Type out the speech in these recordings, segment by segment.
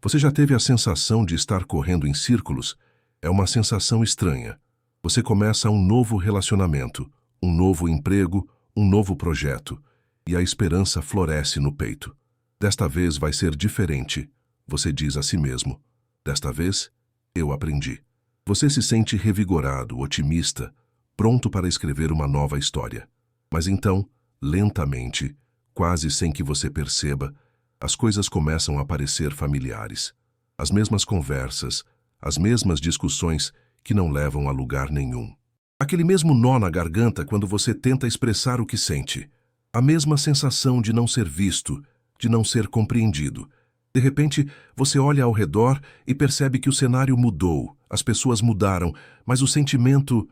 Você já teve a sensação de estar correndo em círculos? É uma sensação estranha. Você começa um novo relacionamento, um novo emprego, um novo projeto, e a esperança floresce no peito. Desta vez vai ser diferente, você diz a si mesmo. Desta vez, eu aprendi. Você se sente revigorado, otimista, pronto para escrever uma nova história. Mas então, lentamente, quase sem que você perceba, as coisas começam a parecer familiares. As mesmas conversas, as mesmas discussões que não levam a lugar nenhum. Aquele mesmo nó na garganta quando você tenta expressar o que sente. A mesma sensação de não ser visto, de não ser compreendido. De repente, você olha ao redor e percebe que o cenário mudou, as pessoas mudaram, mas o sentimento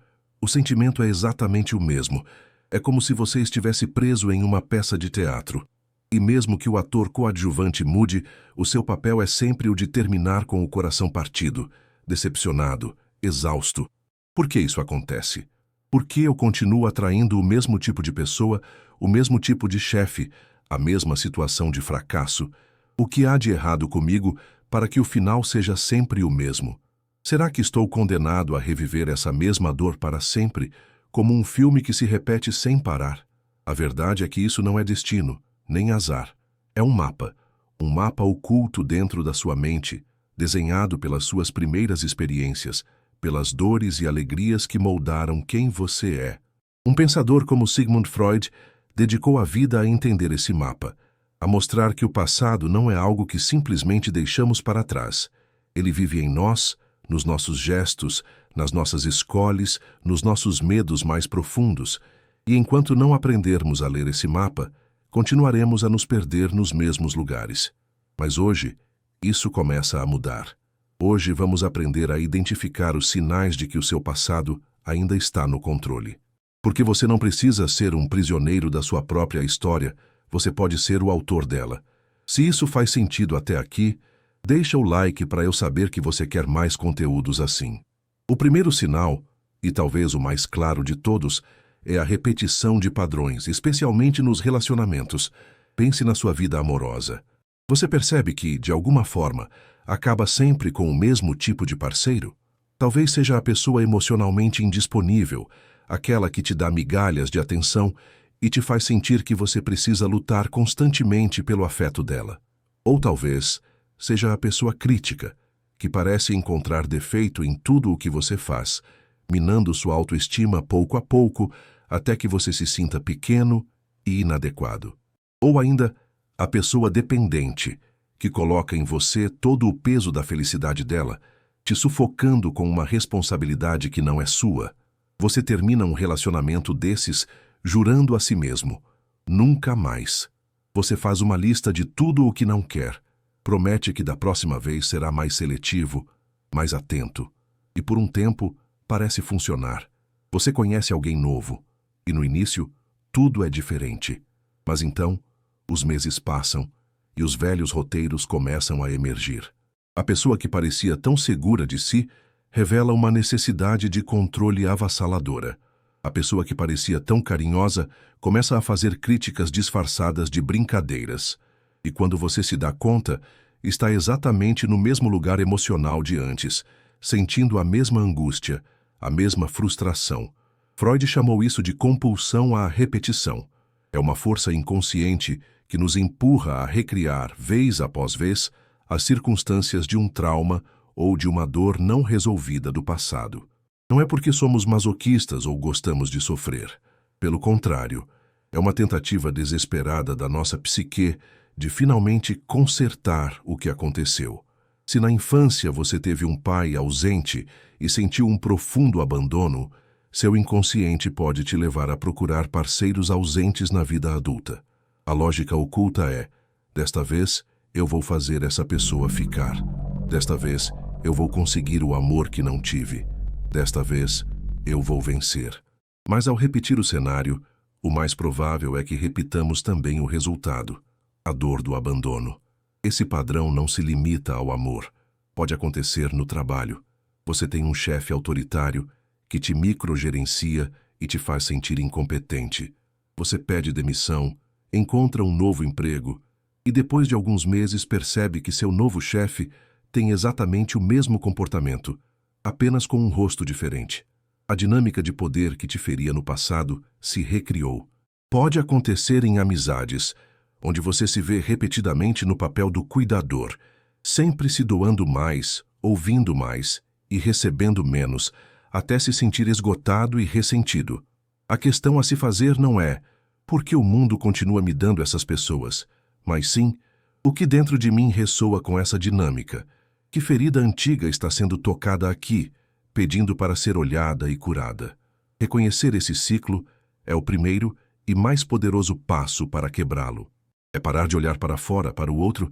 é exatamente o mesmo. É como se você estivesse preso em uma peça de teatro. E mesmo que o ator coadjuvante mude, o seu papel é sempre o de terminar com o coração partido, decepcionado, exausto. Por que isso acontece? Por que eu continuo atraindo o mesmo tipo de pessoa, o mesmo tipo de chefe, a mesma situação de fracasso? O que há de errado comigo para que o final seja sempre o mesmo? Será que estou condenado a reviver essa mesma dor para sempre, como um filme que se repete sem parar? A verdade é que isso não é destino, nem azar. É um mapa oculto dentro da sua mente, desenhado pelas suas primeiras experiências, pelas dores e alegrias que moldaram quem você é. Um pensador como Sigmund Freud dedicou a vida a entender esse mapa, a mostrar que o passado não é algo que simplesmente deixamos para trás. Ele vive em nós, nos nossos gestos, nas nossas escolhas, nos nossos medos mais profundos, e enquanto não aprendermos a ler esse mapa, continuaremos a nos perder nos mesmos lugares. Mas hoje, isso começa a mudar. Hoje vamos aprender a identificar os sinais de que o seu passado ainda está no controle. Porque você não precisa ser um prisioneiro da sua própria história, você pode ser o autor dela. Se isso faz sentido até aqui, deixa o like para eu saber que você quer mais conteúdos assim. O primeiro sinal, e talvez o mais claro de todos, é a repetição de padrões, especialmente nos relacionamentos. Pense na sua vida amorosa. Você percebe que, de alguma forma, acaba sempre com o mesmo tipo de parceiro? Talvez seja a pessoa emocionalmente indisponível, aquela que te dá migalhas de atenção e te faz sentir que você precisa lutar constantemente pelo afeto dela. Ou talvez seja a pessoa crítica, que parece encontrar defeito em tudo o que você faz, minando sua autoestima pouco a pouco, até que você se sinta pequeno e inadequado. Ou ainda, a pessoa dependente, que coloca em você todo o peso da felicidade dela, te sufocando com uma responsabilidade que não é sua. Você termina um relacionamento desses jurando a si mesmo: nunca mais. Você faz uma lista de tudo o que não quer, promete que da próxima vez será mais seletivo, mais atento. E por um tempo, parece funcionar. Você conhece alguém novo, e no início, tudo é diferente. Mas então, os meses passam, e os velhos roteiros começam a emergir. A pessoa que parecia tão segura de si revela uma necessidade de controle avassaladora. A pessoa que parecia tão carinhosa começa a fazer críticas disfarçadas de brincadeiras. E quando você se dá conta, está exatamente no mesmo lugar emocional de antes, sentindo a mesma angústia, a mesma frustração. Freud chamou isso de compulsão à repetição. É uma força inconsciente que nos empurra a recriar, vez após vez, as circunstâncias de um trauma ou de uma dor não resolvida do passado. Não é porque somos masoquistas ou gostamos de sofrer. Pelo contrário, é uma tentativa desesperada da nossa psique de finalmente consertar o que aconteceu. Se na infância você teve um pai ausente e sentiu um profundo abandono, seu inconsciente pode te levar a procurar parceiros ausentes na vida adulta. A lógica oculta é: desta vez eu vou fazer essa pessoa ficar. Desta vez eu vou conseguir o amor que não tive. Desta vez eu vou vencer. Mas ao repetir o cenário, o mais provável é que repitamos também o resultado: a dor do abandono. Esse padrão não se limita ao amor. Pode acontecer no trabalho. Você tem um chefe autoritário que te microgerencia e te faz sentir incompetente. Você pede demissão, encontra um novo emprego, E depois de alguns meses percebe que seu novo chefe tem exatamente o mesmo comportamento, apenas com um rosto diferente. A dinâmica de poder que te feria no passado se recriou. Pode acontecer em amizades, onde você se vê repetidamente no papel do cuidador, sempre se doando mais, ouvindo mais e recebendo menos, até se sentir esgotado e ressentido. A questão a se fazer não é por que o mundo continua me dando essas pessoas, mas sim o que dentro de mim ressoa com essa dinâmica. Que ferida antiga está sendo tocada aqui, pedindo para ser olhada e curada? Reconhecer esse ciclo é o primeiro e mais poderoso passo para quebrá-lo. É parar de olhar para fora, para o outro,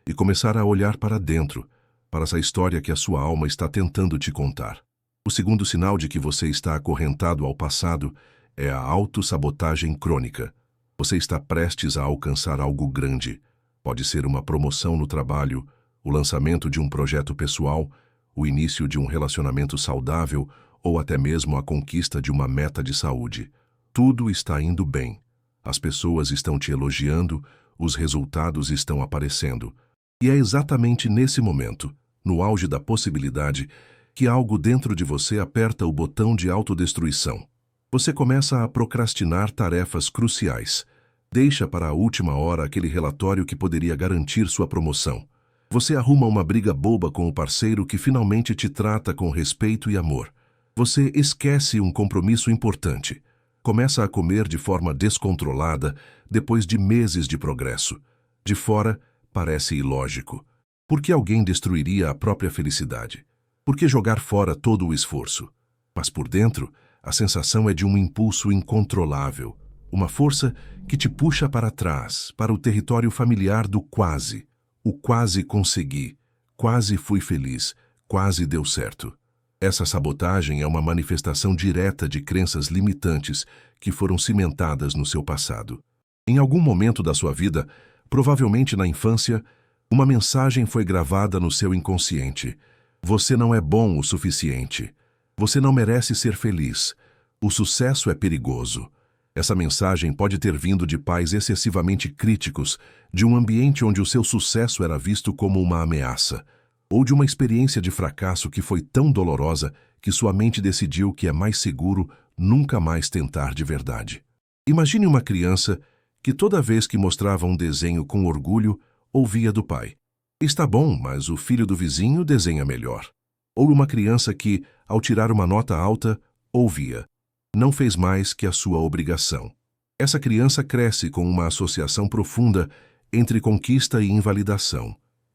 e começar a olhar para dentro, para essa história que a sua alma está tentando te contar. O segundo sinal de que você está acorrentado ao passado é a autossabotagem crônica. Você está prestes a alcançar algo grande. Pode ser uma promoção no trabalho, o lançamento de um projeto pessoal, o início de um relacionamento saudável ou até mesmo a conquista de uma meta de saúde. Tudo está indo bem. As pessoas estão te elogiando, os resultados estão aparecendo. E é exatamente nesse momento, no auge da possibilidade, que algo dentro de você aperta o botão de autodestruição. Você começa a procrastinar tarefas cruciais. Deixa para a última hora aquele relatório que poderia garantir sua promoção. Você arruma uma briga boba com o parceiro que finalmente te trata com respeito e amor. Você esquece um compromisso importante. Começa a comer de forma descontrolada depois de meses de progresso. De fora, parece ilógico. Por que alguém destruiria a própria felicidade? Por que jogar fora todo o esforço? Mas por dentro, a sensação é de um impulso incontrolável, uma força que te puxa para trás, para o território familiar do quase. O quase consegui, quase fui feliz, quase deu certo. Essa sabotagem é uma manifestação direta de crenças limitantes que foram cimentadas no seu passado. Em algum momento da sua vida, provavelmente na infância, uma mensagem foi gravada no seu inconsciente. Você não é bom o suficiente. Você não merece ser feliz. O sucesso é perigoso. Essa mensagem pode ter vindo de pais excessivamente críticos, de um ambiente onde o seu sucesso era visto como uma ameaça, ou de uma experiência de fracasso que foi tão dolorosa que sua mente decidiu que é mais seguro nunca mais tentar de verdade. Imagine uma criança que toda vez que mostrava um desenho com orgulho, ouvia do pai: "Está bom, mas o filho do vizinho desenha melhor." Ou uma criança que, ao tirar uma nota alta, ouvia: "Não fez mais que a sua obrigação." Essa criança cresce com uma associação profunda entre conquista e invalidação,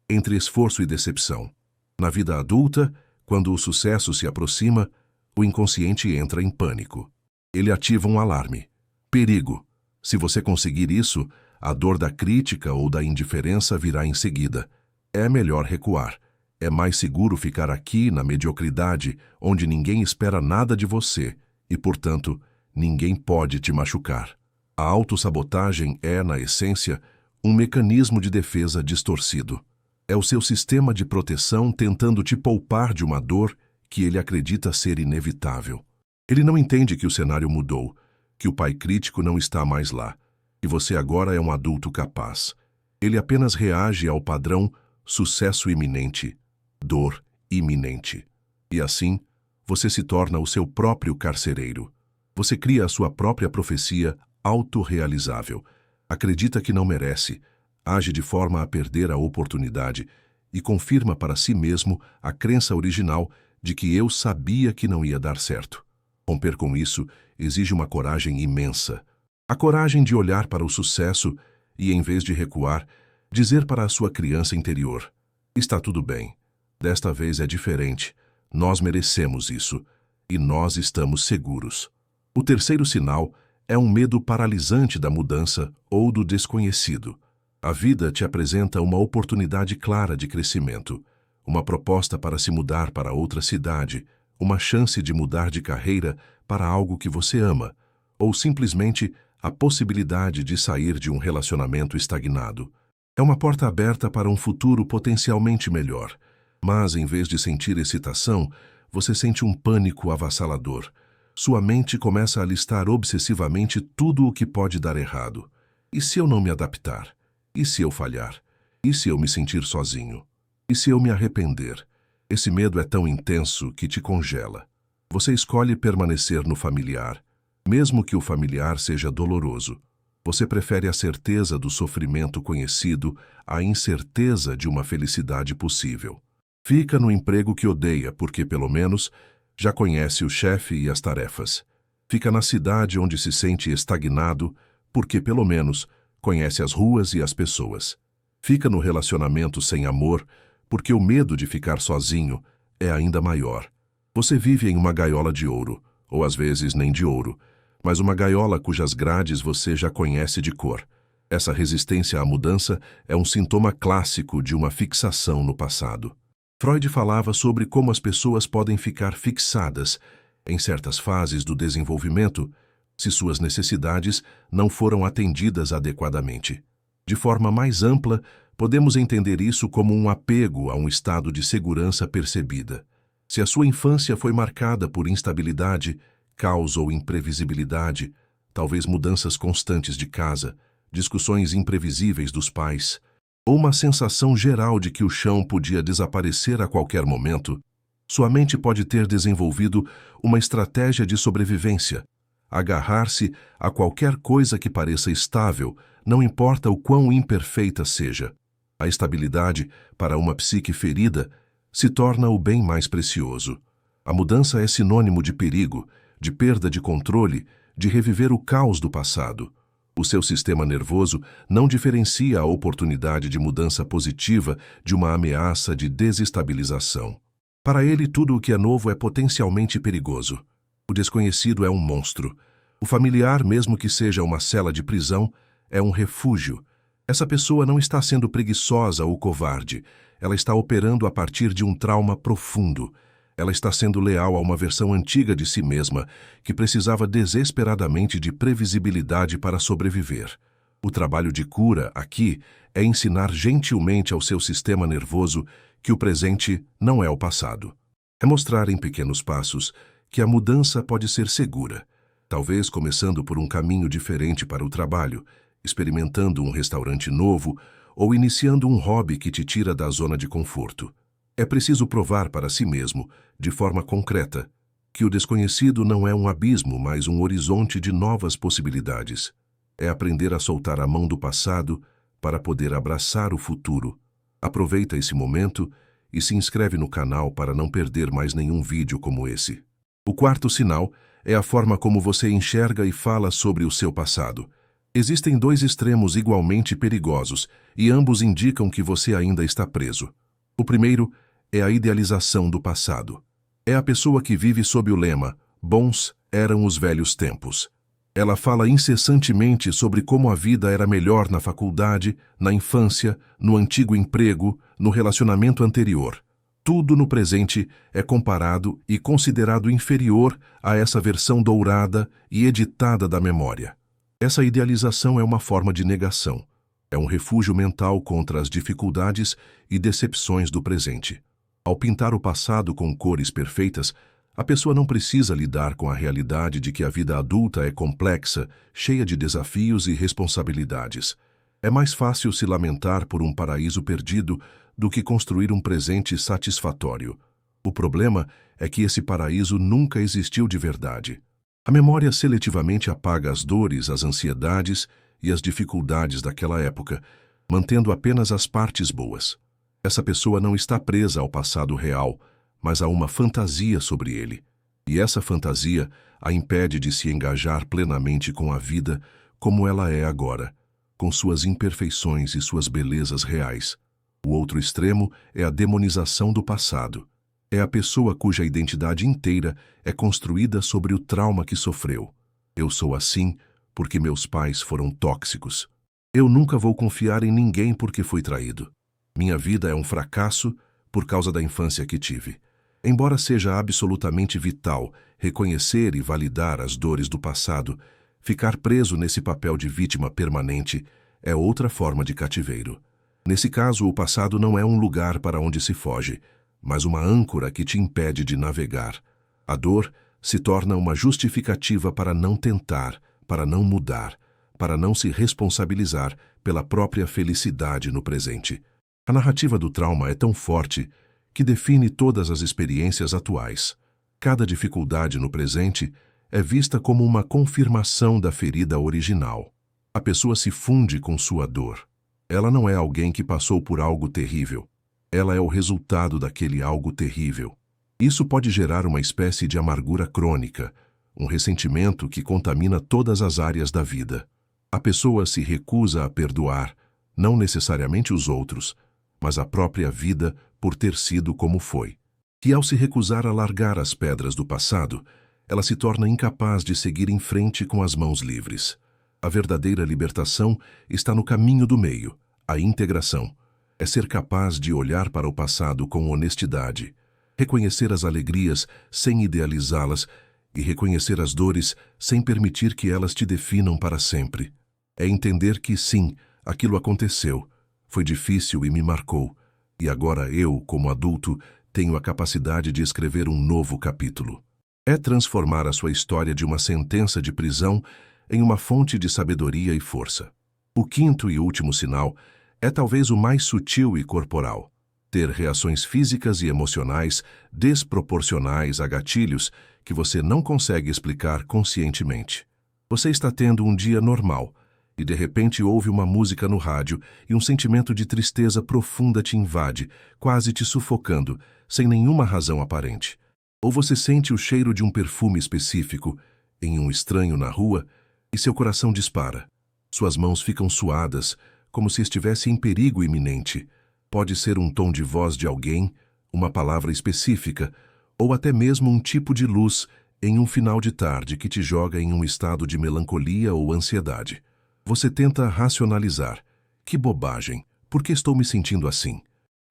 entre esforço e decepção. Na vida adulta, quando o sucesso se aproxima, o inconsciente entra em pânico. Ele ativa um alarme. Perigo! Se você conseguir isso, a dor da crítica ou da indiferença virá em seguida. É melhor recuar. É mais seguro ficar aqui na mediocridade, onde ninguém espera nada de você e, portanto, ninguém pode te machucar. A autossabotagem é, na essência, um mecanismo de defesa distorcido. É o seu sistema de proteção tentando te poupar de uma dor que ele acredita ser inevitável. Ele não entende que o cenário mudou, que o pai crítico não está mais lá, e você agora é um adulto capaz. Ele apenas reage ao padrão sucesso iminente, dor iminente. E assim, você se torna o seu próprio carcereiro. Você cria a sua própria profecia autorrealizável. Acredita que não merece, age de forma a perder a oportunidade e confirma para si mesmo a crença original de que eu sabia que não ia dar certo. Romper com isso exige uma coragem imensa. A coragem de olhar para o sucesso e, em vez de recuar, dizer para a sua criança interior: "Está tudo bem. Desta vez é diferente. Nós merecemos isso. E nós estamos seguros." O terceiro sinal é um medo paralisante da mudança ou do desconhecido. A vida te apresenta uma oportunidade clara de crescimento, uma proposta para se mudar para outra cidade, uma chance de mudar de carreira para algo que você ama, ou simplesmente a possibilidade de sair de um relacionamento estagnado. É uma porta aberta para um futuro potencialmente melhor, mas em vez de sentir excitação, você sente um pânico avassalador. Sua mente começa a listar obsessivamente tudo o que pode dar errado. E se eu não me adaptar? E se eu falhar? E se eu me sentir sozinho? E se eu me arrepender? Esse medo é tão intenso que te congela. Você escolhe permanecer no familiar, mesmo que o familiar seja doloroso. Você prefere a certeza do sofrimento conhecido à incerteza de uma felicidade possível. Fica no emprego que odeia porque, pelo menos, já conhece o chefe e as tarefas. Fica na cidade onde se sente estagnado porque, pelo menos, conhece as ruas e as pessoas. Fica no relacionamento sem amor porque o medo de ficar sozinho é ainda maior. Você vive em uma gaiola de ouro, ou às vezes nem de ouro, mas uma gaiola cujas grades você já conhece de cor. Essa resistência à mudança é um sintoma clássico de uma fixação no passado. Freud falava sobre como as pessoas podem ficar fixadas em certas fases do desenvolvimento se suas necessidades não foram atendidas adequadamente. De forma mais ampla, podemos entender isso como um apego a um estado de segurança percebida. Se a sua infância foi marcada por instabilidade, caos ou imprevisibilidade, talvez mudanças constantes de casa, discussões imprevisíveis dos pais, ou uma sensação geral de que o chão podia desaparecer a qualquer momento, sua mente pode ter desenvolvido uma estratégia de sobrevivência, agarrar-se a qualquer coisa que pareça estável, não importa o quão imperfeita seja. A estabilidade, para uma psique ferida, se torna o bem mais precioso. A mudança é sinônimo de perigo, de perda de controle, de reviver o caos do passado. O seu sistema nervoso não diferencia a oportunidade de mudança positiva de uma ameaça de desestabilização. Para ele, tudo o que é novo é potencialmente perigoso. O desconhecido é um monstro. O familiar, mesmo que seja uma cela de prisão, é um refúgio. Essa pessoa não está sendo preguiçosa ou covarde. Ela está operando a partir de um trauma profundo. Ela está sendo leal a uma versão antiga de si mesma, que precisava desesperadamente de previsibilidade para sobreviver. O trabalho de cura, aqui, é ensinar gentilmente ao seu sistema nervoso que o presente não é o passado. É mostrar em pequenos passos que a mudança pode ser segura, talvez começando por um caminho diferente para o trabalho, experimentando um restaurante novo ou iniciando um hobby que te tira da zona de conforto. É preciso provar para si mesmo, de forma concreta, que o desconhecido não é um abismo, mas um horizonte de novas possibilidades. É aprender a soltar a mão do passado para poder abraçar o futuro. Aproveita esse momento e se inscreve no canal para não perder mais nenhum vídeo como esse. O quarto sinal é a forma como você enxerga e fala sobre o seu passado. Existem dois extremos igualmente perigosos e ambos indicam que você ainda está preso. O primeiro é a idealização do passado. É a pessoa que vive sob o lema "bons eram os velhos tempos". Ela fala incessantemente sobre como a vida era melhor na faculdade, na infância, no antigo emprego, no relacionamento anterior. Tudo no presente é comparado e considerado inferior a essa versão dourada e editada da memória. Essa idealização é uma forma de negação. É um refúgio mental contra as dificuldades e decepções do presente. Ao pintar o passado com cores perfeitas, a pessoa não precisa lidar com a realidade de que a vida adulta é complexa, cheia de desafios e responsabilidades. É mais fácil se lamentar por um paraíso perdido do que construir um presente satisfatório. O problema é que esse paraíso nunca existiu de verdade. A memória seletivamente apaga as dores, as ansiedades e as dificuldades daquela época, mantendo apenas as partes boas. Essa pessoa não está presa ao passado real, mas a uma fantasia sobre ele. E essa fantasia a impede de se engajar plenamente com a vida como ela é agora, com suas imperfeições e suas belezas reais. O outro extremo é a demonização do passado. É a pessoa cuja identidade inteira é construída sobre o trauma que sofreu. Eu sou assim porque meus pais foram tóxicos. Eu nunca vou confiar em ninguém porque fui traído. Minha vida é um fracasso por causa da infância que tive. Embora seja absolutamente vital reconhecer e validar as dores do passado, ficar preso nesse papel de vítima permanente é outra forma de cativeiro. Nesse caso, o passado não é um lugar para onde se foge, mas uma âncora que te impede de navegar. A dor se torna uma justificativa para não tentar, para não mudar, para não se responsabilizar pela própria felicidade no presente. A narrativa do trauma é tão forte que define todas as experiências atuais. Cada dificuldade no presente é vista como uma confirmação da ferida original. A pessoa se funde com sua dor. Ela não é alguém que passou por algo terrível. Ela é o resultado daquele algo terrível. Isso pode gerar uma espécie de amargura crônica, um ressentimento que contamina todas as áreas da vida. A pessoa se recusa a perdoar, não necessariamente os outros, mas a própria vida por ter sido como foi. E ao se recusar a largar as pedras do passado, ela se torna incapaz de seguir em frente com as mãos livres. A verdadeira libertação está no caminho do meio, a integração. É ser capaz de olhar para o passado com honestidade, reconhecer as alegrias sem idealizá-las e reconhecer as dores sem permitir que elas te definam para sempre. É entender que sim, aquilo aconteceu, foi difícil e me marcou, e agora eu, como adulto, tenho a capacidade de escrever um novo capítulo. É transformar a sua história de uma sentença de prisão em uma fonte de sabedoria e força. O quinto e último sinal é talvez o mais sutil e corporal. Ter reações físicas e emocionais desproporcionais a gatilhos que você não consegue explicar conscientemente. Você está tendo um dia normal e de repente ouve uma música no rádio e um sentimento de tristeza profunda te invade, quase te sufocando, sem nenhuma razão aparente. Ou você sente o cheiro de um perfume específico em um estranho na rua e seu coração dispara. Suas mãos ficam suadas, como se estivesse em perigo iminente. Pode ser um tom de voz de alguém, uma palavra específica, ou até mesmo um tipo de luz em um final de tarde que te joga em um estado de melancolia ou ansiedade. Você tenta racionalizar. Que bobagem! Por que estou me sentindo assim?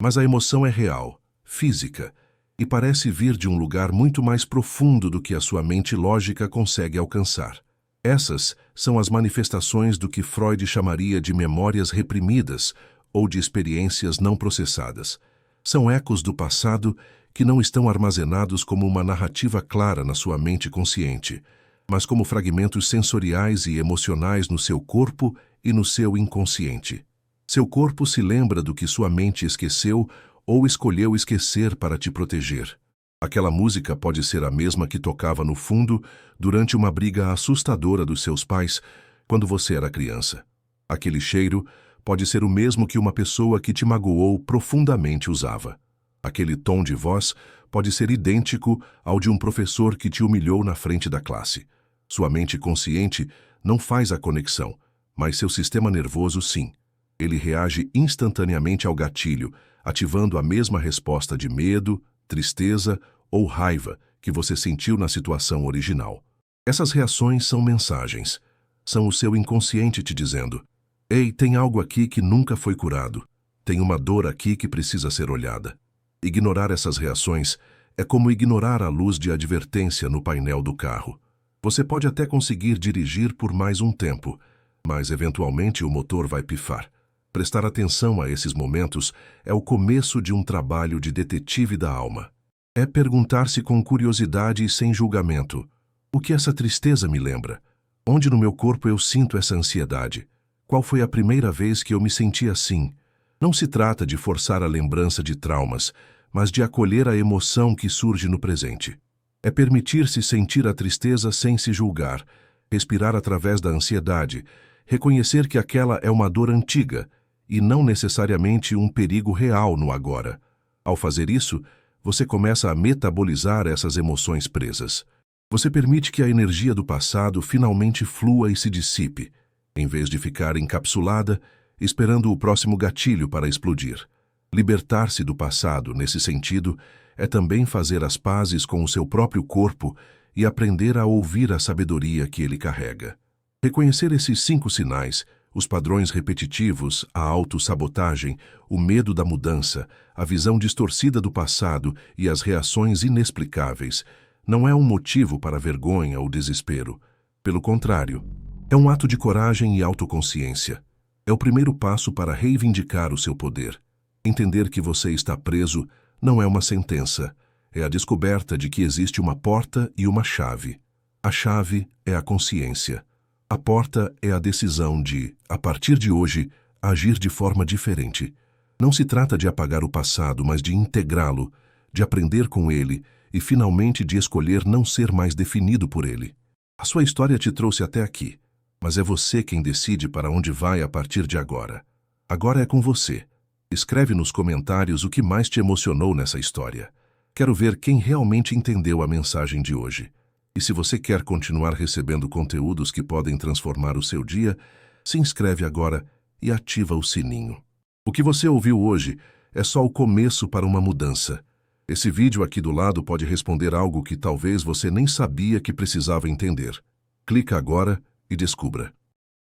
Mas a emoção é real, física, e parece vir de um lugar muito mais profundo do que a sua mente lógica consegue alcançar. Essas são as manifestações do que Freud chamaria de memórias reprimidas ou de experiências não processadas. São ecos do passado que não estão armazenados como uma narrativa clara na sua mente consciente, mas como fragmentos sensoriais e emocionais no seu corpo e no seu inconsciente. Seu corpo se lembra do que sua mente esqueceu ou escolheu esquecer para te proteger. Aquela música pode ser a mesma que tocava no fundo durante uma briga assustadora dos seus pais quando você era criança. Aquele cheiro pode ser o mesmo que uma pessoa que te magoou profundamente usava. Aquele tom de voz pode ser idêntico ao de um professor que te humilhou na frente da classe. Sua mente consciente não faz a conexão, mas seu sistema nervoso sim. Ele reage instantaneamente ao gatilho, ativando a mesma resposta de medo, tristeza ou raiva que você sentiu na situação original. Essas reações são mensagens. São o seu inconsciente te dizendo: ei, tem algo aqui que nunca foi curado. Tem uma dor aqui que precisa ser olhada. Ignorar essas reações é como ignorar a luz de advertência no painel do carro. Você pode até conseguir dirigir por mais um tempo, mas eventualmente o motor vai pifar. Prestar atenção a esses momentos é o começo de um trabalho de detetive da alma. É perguntar-se com curiosidade e sem julgamento: o que essa tristeza me lembra? Onde no meu corpo eu sinto essa ansiedade? Qual foi a primeira vez que eu me senti assim? Não se trata de forçar a lembrança de traumas, mas de acolher a emoção que surge no presente. É permitir-se sentir a tristeza sem se julgar, respirar através da ansiedade, reconhecer que aquela é uma dor antiga e não necessariamente um perigo real no agora. Ao fazer isso, você começa a metabolizar essas emoções presas. Você permite que a energia do passado finalmente flua e se dissipe, em vez de ficar encapsulada, esperando o próximo gatilho para explodir. Libertar-se do passado, nesse sentido, é também fazer as pazes com o seu próprio corpo e aprender a ouvir a sabedoria que ele carrega. Reconhecer esses 5 sinais, os padrões repetitivos, a autossabotagem, o medo da mudança, a visão distorcida do passado e as reações inexplicáveis, não é um motivo para vergonha ou desespero. Pelo contrário, é um ato de coragem e autoconsciência. É o primeiro passo para reivindicar o seu poder. Entender que você está preso não é uma sentença, é a descoberta de que existe uma porta e uma chave. A chave é a consciência. A porta é a decisão de, a partir de hoje, agir de forma diferente. Não se trata de apagar o passado, mas de integrá-lo, de aprender com ele e, finalmente, de escolher não ser mais definido por ele. A sua história te trouxe até aqui, mas é você quem decide para onde vai a partir de agora. Agora é com você. Escreve nos comentários o que mais te emocionou nessa história. Quero ver quem realmente entendeu a mensagem de hoje. E se você quer continuar recebendo conteúdos que podem transformar o seu dia, se inscreve agora e ativa o sininho. O que você ouviu hoje é só o começo para uma mudança. Esse vídeo aqui do lado pode responder algo que talvez você nem sabia que precisava entender. Clica agora e descubra.